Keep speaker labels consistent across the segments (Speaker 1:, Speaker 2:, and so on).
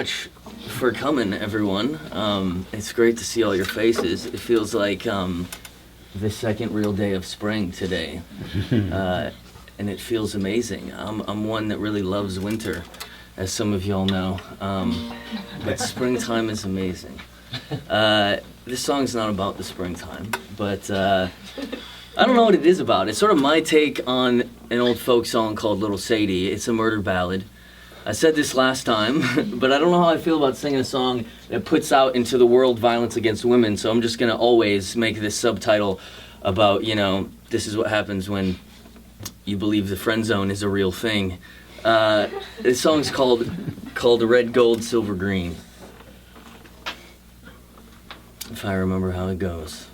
Speaker 1: much for coming, everyone. It's great to see all your faces. It feels like the second real day of spring today, and it feels amazing. I'm one that really loves winter, as some of y'all know, but springtime is amazing. This song's not about the springtime, but I don't know what it is about. It's sort of my take on an old folk song called Little Sadie. It's a murder ballad. I said this last time, but I don't know how I feel about singing a song that puts out into the world violence against women, so I'm just going to always make this subtitle about, this is what happens when you believe the friend zone is a real thing. This song's called Red, Gold, Silver, Green. If I remember how it goes.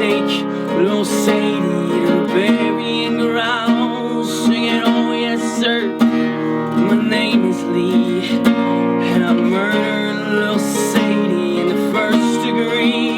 Speaker 1: take little Sadie to the burying ground, singing, oh yes sir, my name is Lee, and I murdered little Sadie in the first degree.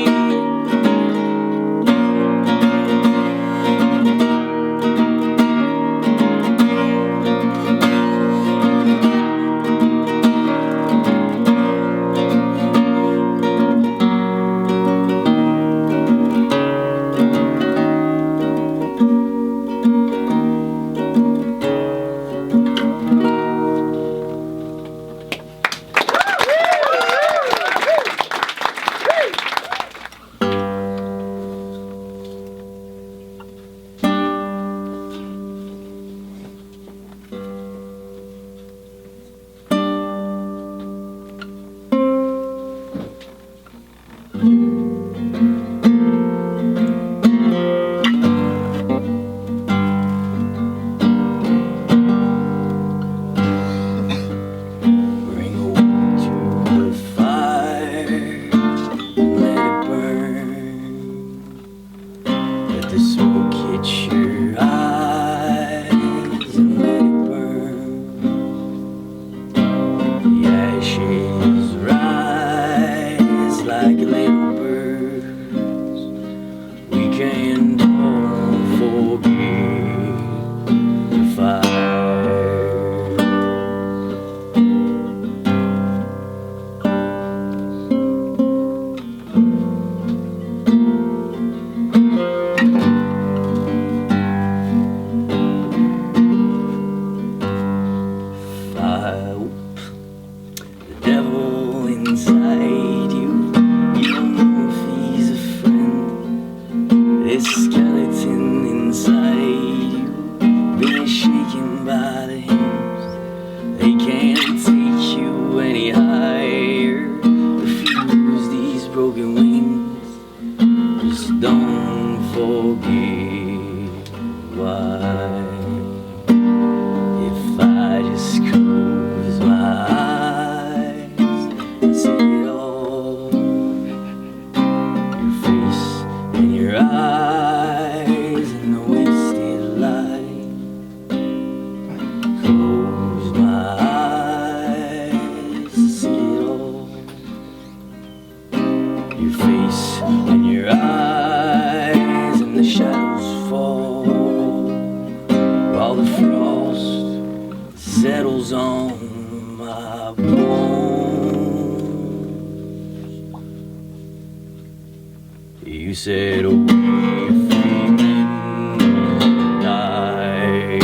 Speaker 2: You said, oh, if we men die.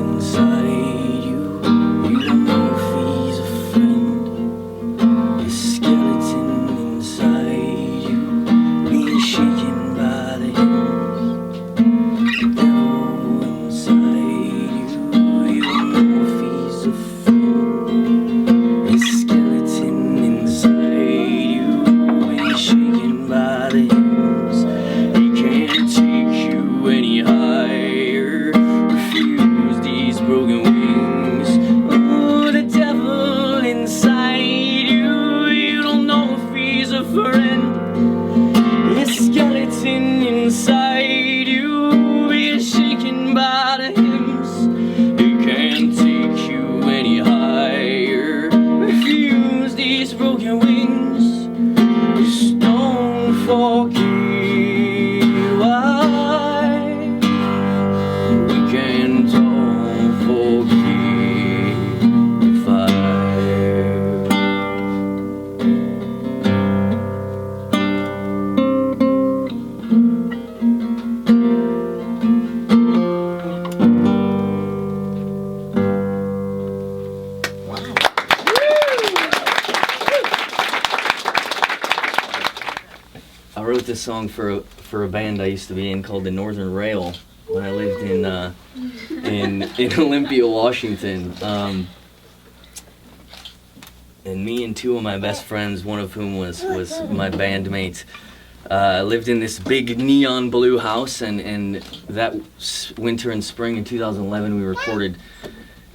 Speaker 2: Inside you, you don't know if he's a friend. His skeleton inside shaken by the hills, the devil inside you, you don't know if he's a friend. His skeleton inside you, he's shaken by the hills. He can't take you any higher, refuse these broken wings. Oh, the devil inside you, you don't know if he's a friend. Skeleton inside you is shaken by the hymns. It can't take you any higher. Refuse these broken wings. Just don't forget why we can't all forget the fire.
Speaker 1: I wrote this song for a band I used to be in called the Northern Rail when I lived in Olympia, Washington. And me and two of my best friends, one of whom was my bandmate, lived in this big neon blue house, and that winter and spring in 2011 we recorded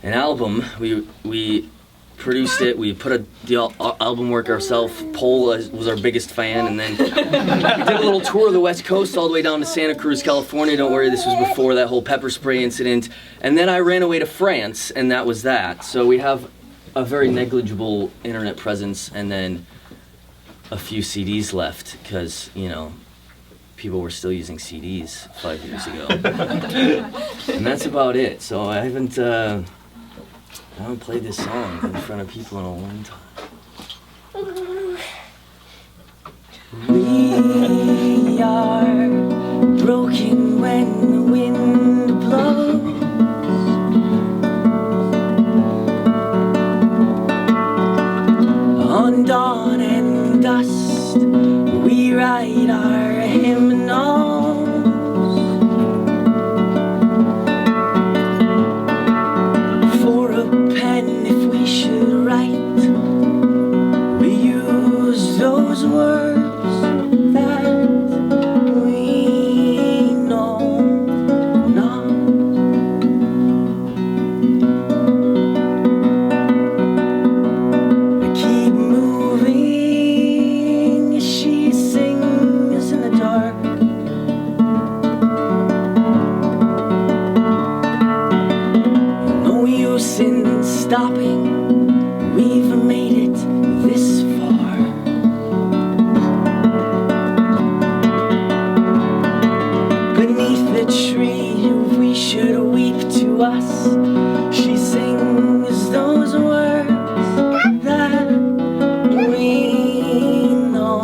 Speaker 1: an album. We produced it, we put the album work ourselves. Paul was our biggest fan, and then we did a little tour of the West Coast all the way down to Santa Cruz, California. Don't worry, this was before that whole pepper spray incident. And then I ran away to France, and that was that. So we have a very negligible internet presence, and then a few CDs left, because, you know, people were still using CDs 5 years ago. And that's about it. So I haven't played this song in front of people in a long time.
Speaker 2: We are broken when the wind blows. On dawn and dust, we write our hymnals. For a pen, if we should write, we use those words that we know not. Keep moving as she sings in the dark. No use in stopping, we've made it this far. Beneath the tree, if we should weep to us, she sings those words that we know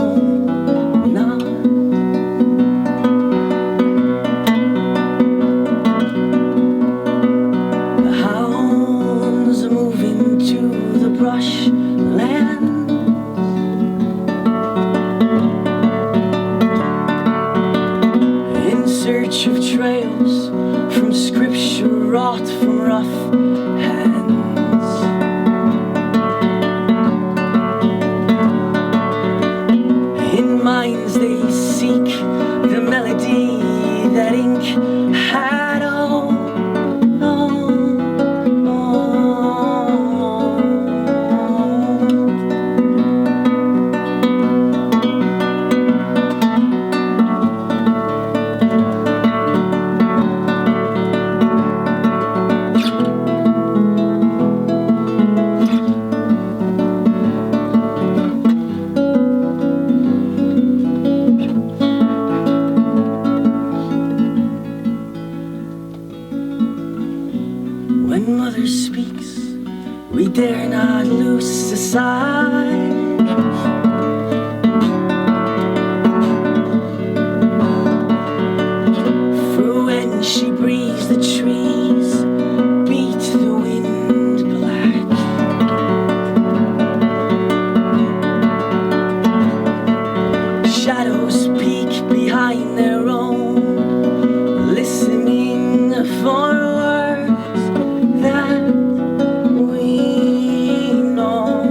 Speaker 2: not. The hounds are moving to the brush land. In search of trails from scripture wrought from rough hands. In minds they seek the melody that ink had owned. When mother speaks, we dare not loose aside. For when she breathes, the trees beat the wind black. Shadows peek behind their own, listening for words that we know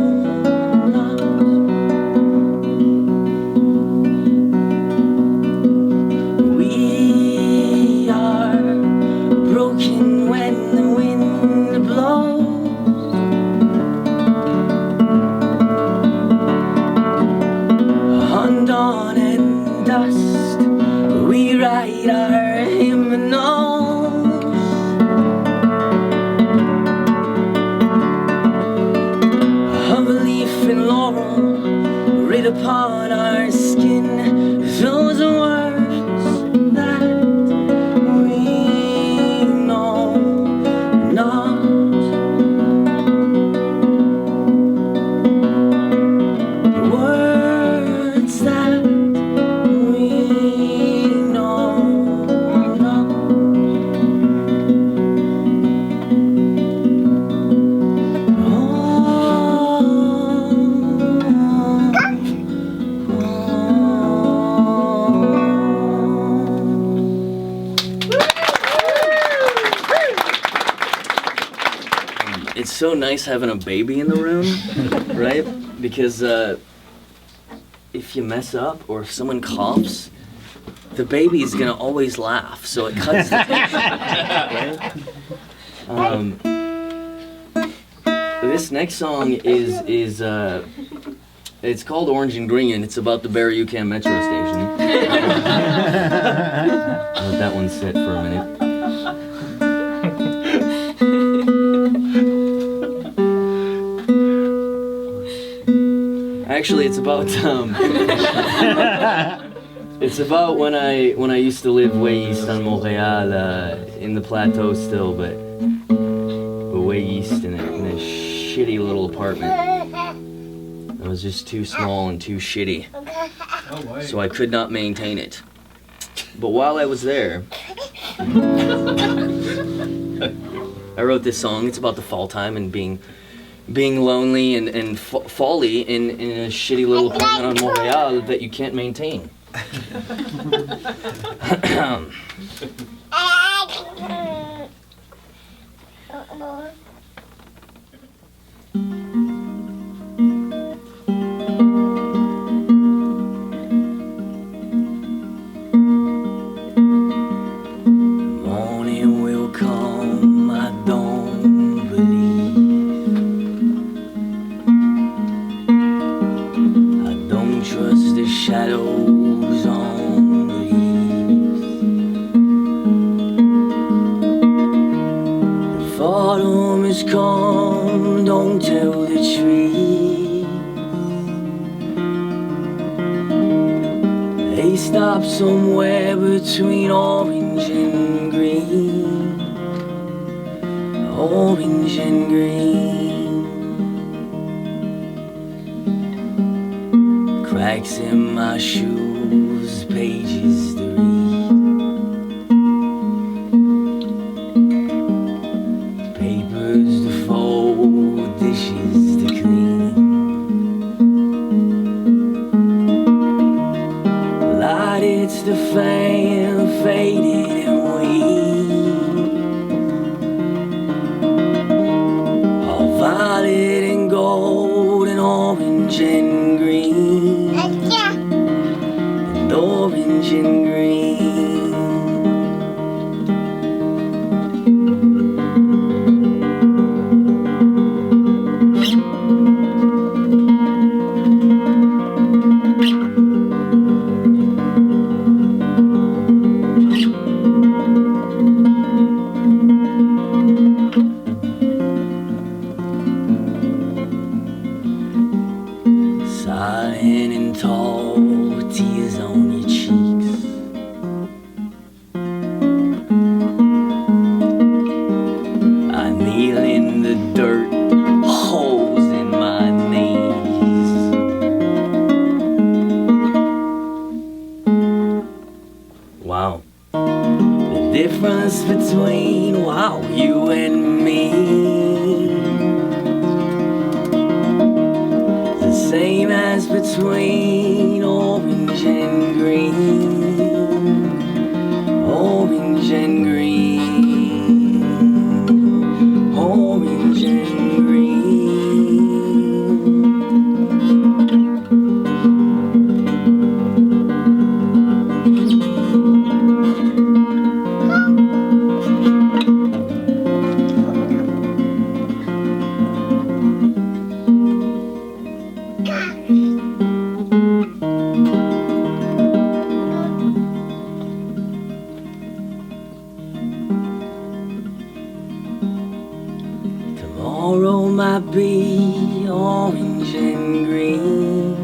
Speaker 2: not. We are broken when the wind blows. On dawn and dust, we write our hymnals. Of leaf and laurel writ upon our skin, those words that we know not. Words that we know not.
Speaker 1: It's so nice having a baby in the room, right? Because if you mess up or if someone coughs, the baby's gonna always laugh, so it cuts the tension. Right? This next song is it's called Orange and Green. It's about the Barrie UQAM metro station. I'll let that one sit for a minute. Actually, it's about it's about when I used to live way east on Montreal, in the plateau still, but way east in a shitty little apartment. It was just too small and too shitty, so I could not maintain it. But while I was there, I wrote this song. It's about the fall time and being lonely and folly in a shitty little apartment on Montreal that you can't maintain. Morning will come, I don't believe. I don't trust the shadows on the leaves. If autumn has come, don't tell the trees. They stop somewhere between orange and green. Orange and green. Cracks in my shoes, pages to read. Papers to fold, dishes to clean. Light it's the fan, faded and weak. All violet and gold and orange and green. And orange and green. Silent and tall, tears on your cheeks. I kneel in the dirt, holes in my knees. Wow. The difference between, wow, you and me. Same as between orange and green. Orange and green. Orange and green. Tomorrow might be orange and green.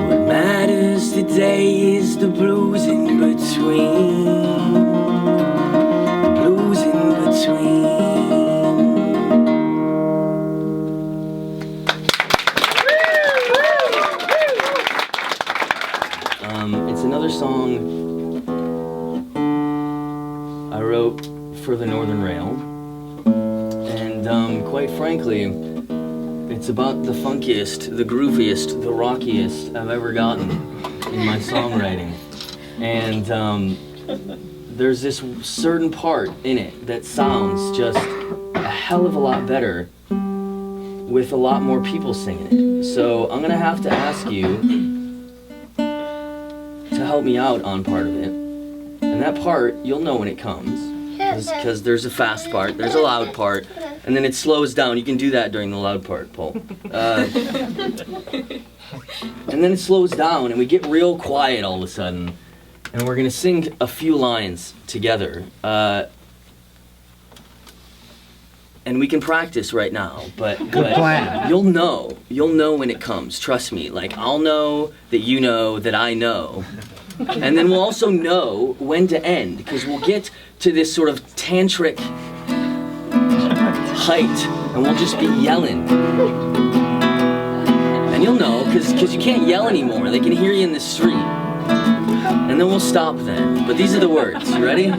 Speaker 1: What matters today is the blues in between. The blues in between. It's another song I wrote for the Northern Rail, and quite frankly, it's about the funkiest, the grooviest, the rockiest I've ever gotten in my songwriting. And there's this certain part in it that sounds just a hell of a lot better with a lot more people singing it. So I'm gonna have to ask you to help me out on part of it. And that part, you'll know when it comes, because there's a fast part, there's a loud part, and then it slows down. You can do that during the loud part, Paul. And then it slows down, and we get real quiet all of a sudden, and we're gonna sing a few lines together. And we can practice right now, but
Speaker 3: plan.
Speaker 1: You'll know when it comes. Trust me. Like, I'll know that I know, and then we'll also know when to end, because we'll get to this sort of tantric height, and we'll just be yelling. And you'll know, because you can't yell anymore. They can hear you in the street. And then we'll stop then. But these are the words. You ready?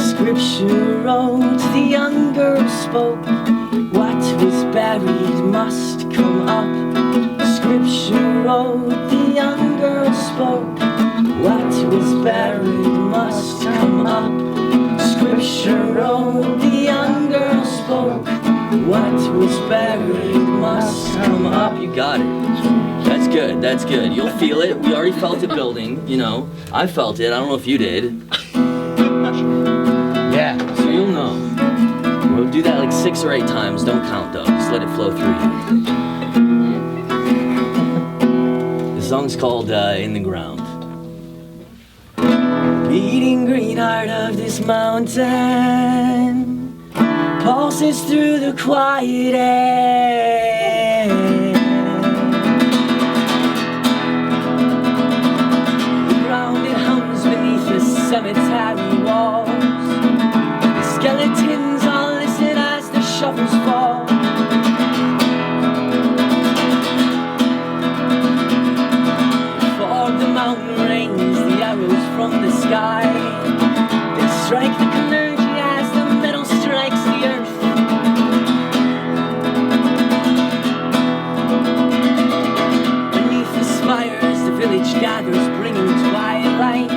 Speaker 2: Scripture wrote, the young girl spoke, what was buried must come up. Scripture wrote, the young girl spoke, what was buried must come up. Scripture wrote, the young girl spoke, what was buried must come up.
Speaker 1: You got it. That's good, that's good. You'll feel it. We already felt it building, you know. I felt it. I don't know if you did.
Speaker 3: Yeah.
Speaker 1: So you'll know. We'll do that like 6 or 8 times. Don't count though. Just let it flow through you. The song's called In the Ground.
Speaker 2: Beating green heart of this mountain pulses through the quiet air. The ground it hums beneath the cemetery walls. The skeletons all listen as the shovels fall. For the mountain rains, the arrows from the sky, they strike the clergy as the metal strikes the earth. Beneath the spires, the village gathers, bringing twilight.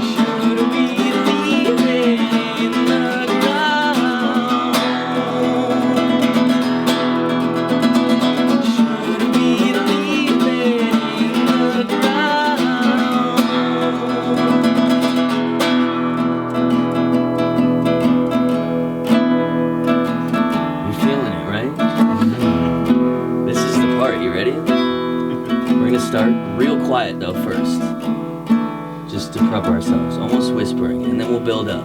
Speaker 2: Should we leave it in the ground? Should we leave it in the ground?
Speaker 1: You're feeling it, right? This is the part. You ready? We're gonna start real quiet though first, just to prep ourselves, almost whispering, and then we'll build up.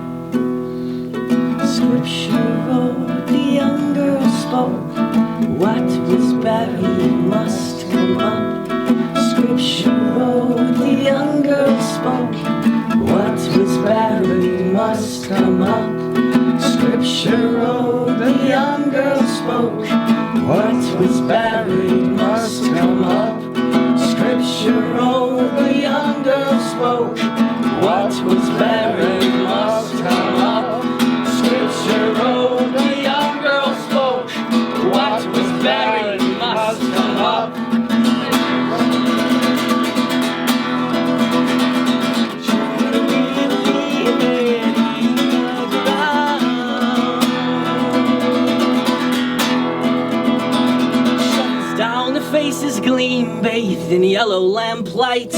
Speaker 2: Scripture wrote, the young girl spoke, what was buried must come up. Scripture wrote, the young girl spoke, what was buried must come up. Scripture wrote, the young girl spoke, what was buried must come up. Scripture wrote, the young girl spoke, what was buried must come up. Scripture wrote, the young girl spoke, what was buried must come up. Should we leave it in the ground? Shuts down, the faces gleam, bathed in yellow lamplight.